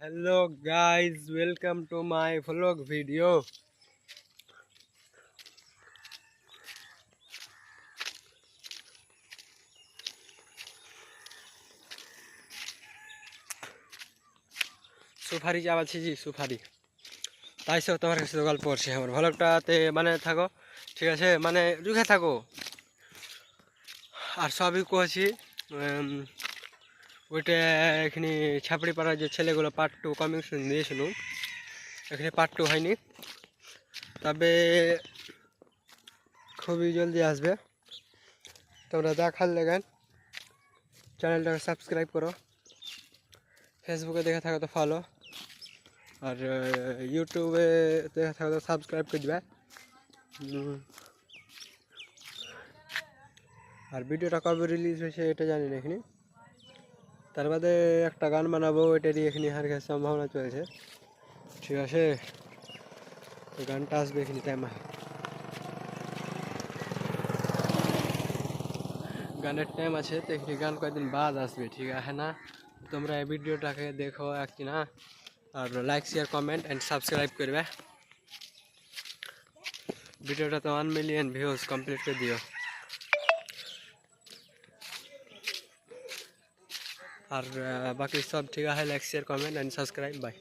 Hello guys, welcome to my vlog video. সুপারি চাবাচ্ছি জি সুপারি তাই সব তোমার কাছে গল্প করছি আমার ভ্লগটাতে মানে থাকো ঠিক আছে মানে রুখে থাকো আর সবই কছি ওইটা এখানে ছাপড়ি পাড়ার যে ছেলেগুলো পার্ট টু কমিং সুন দিয়েছিল এখানে পার্ট টু হয়নি তবে খুবই জলদি আসবে তোমরা দেখার লেগেন চ্যানেলটাকে সাবস্ক্রাইব করো ফেসবুকে দেখে থাকো তো ফলো আর ইউটিউবে দেখে থাকো তো সাবস্ক্রাইব করে দিবে আর ভিডিওটা কবে রিলিজ হয়েছে এটা জানি না এখানে তার বাদে একটা গান বানাবো এটারই এখানে হার কাছে সম্ভাবনা চলছে ঠিক আছে তো গানটা আসবে এখানে টাইম গানের টাইম আছে তো এখানে গান কয়েকদিন বাদ আসবে ঠিক আছে না তোমরা এই ভিডিওটাকে দেখো এক না আর like share comment and subscribe করবে ভিডিওটা তো 1 মিলিয়ন ভিউজ কমপ্লিট করে দিও আর বাকি সব ঠিক আছে like share comment and subscribe by